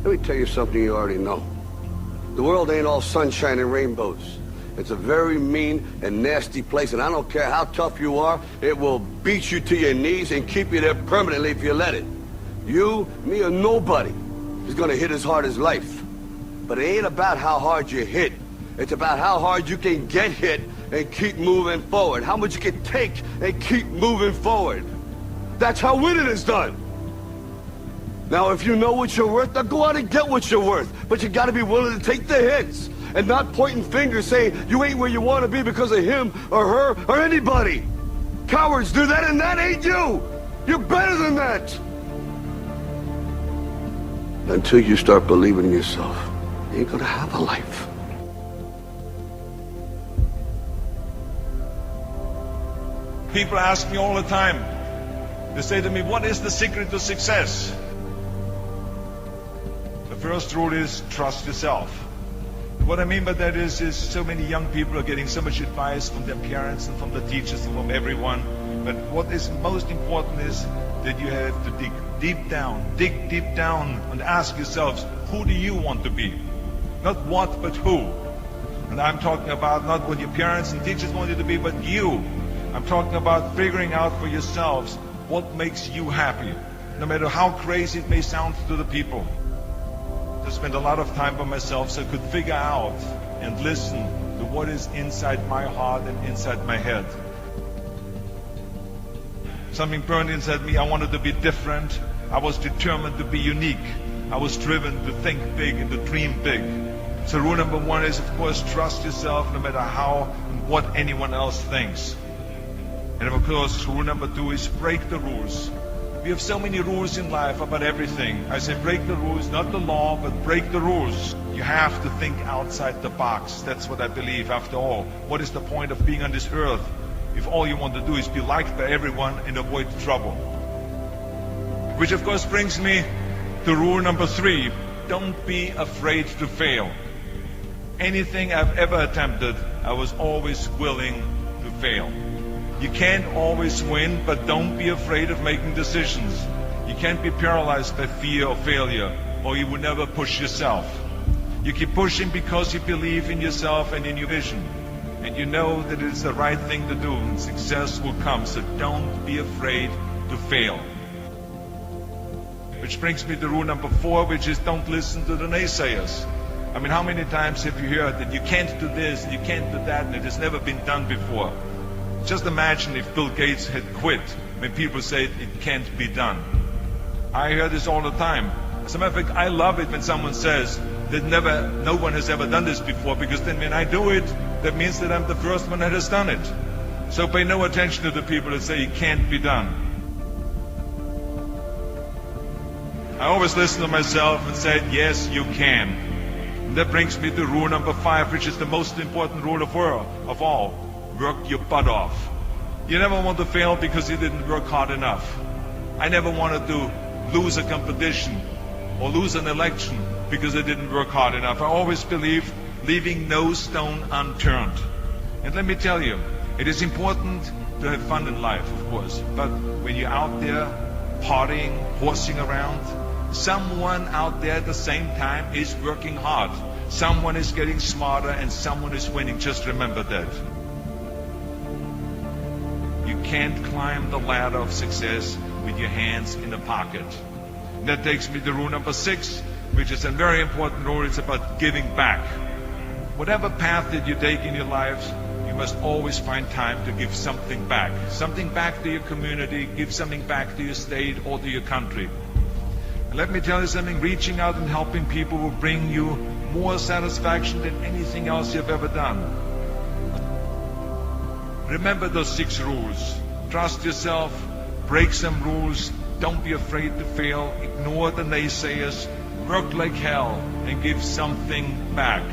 Let me tell you something you already know. The world ain't all sunshine and rainbows. It's a very mean and nasty place, and I don't care how tough you are, it will beat you to your knees and keep you there permanently if you let it. You, me, or nobody is gonna hit as hard as life. But it ain't about how hard you hit. It's about how hard you can get hit and keep moving forward. How much you can take and keep moving forward. That's how winning is done. Now, if you know what you're worth, now go out and get what you're worth. But you gotta be willing to take the hits and not pointing fingers saying you ain't where you want to be because of him or her or anybody. Cowards do that, and that ain't you. You're better than that. Until you start believing in yourself, you ain't gonna have a life. People ask me all the time, they say to me, what is the secret to success? The first rule is trust yourself. What I mean by that is so many young people are getting so much advice from their parents and from the teachers and from everyone. But what is most important is that you have to dig deep down and ask yourselves, who do you want to be? Not what, but who. And I'm talking about not what your parents and teachers want you to be, but you. I'm talking about figuring out for yourselves what makes you happy, no matter how crazy it may sound to the people. I spent a lot of time by myself so I could figure out and listen to what is inside my heart and inside my head. Something burned inside me. I wanted to be different. I was determined to be unique. I was driven to think big and to dream big. So rule number one is, of course, trust yourself no matter how and what anyone else thinks. And of course, rule number two is break the rules. We have so many rules in life about everything. I say break the rules, not the law, but break the rules. You have to think outside the box. That's what I believe. After all, what is the point of being on this earth if all you want to do is be liked by everyone and avoid trouble? Which of course brings me to rule number three. Don't be afraid to fail. Anything I've ever attempted, I was always willing to fail. You can't always win, but don't be afraid of making decisions. You can't be paralyzed by fear of failure, or you will never push yourself. You keep pushing because you believe in yourself and in your vision. And you know that it's the right thing to do, and success will come. So don't be afraid to fail. Which brings me to rule number four, which is don't listen to the naysayers. I mean, how many times have you heard that you can't do this, and you can't do that, and it has never been done before? Just imagine if Bill Gates had quit when people say it can't be done. I hear this all the time. As a matter of fact, I love it when someone says that no one has ever done this before, because then when I do it, that means that I'm the first one that has done it. So pay no attention to the people that say it can't be done. I always listen to myself and say, yes, you can. And that brings me to rule number five, which is the most important rule of all. Work your butt off. You never want to fail because you didn't work hard enough. I never wanted to lose a competition or lose an election because I didn't work hard enough. I always believed leaving no stone unturned. And let me tell you, it is important to have fun in life, of course. But when you're out there partying, horsing around, someone out there at the same time is working hard. Someone is getting smarter and someone is winning. Just remember that. You can't climb the ladder of success with your hands in the pocket. And that takes me to rule number six, which is a very important rule. It's about giving back. Whatever path that you take in your lives, you must always find time to give something back. Something back to your community, give something back to your state or to your country. And let me tell you something, reaching out and helping people will bring you more satisfaction than anything else you've ever done. Remember those 6 rules. Trust yourself, break some rules, don't be afraid to fail, ignore the naysayers, work like hell, and give something back.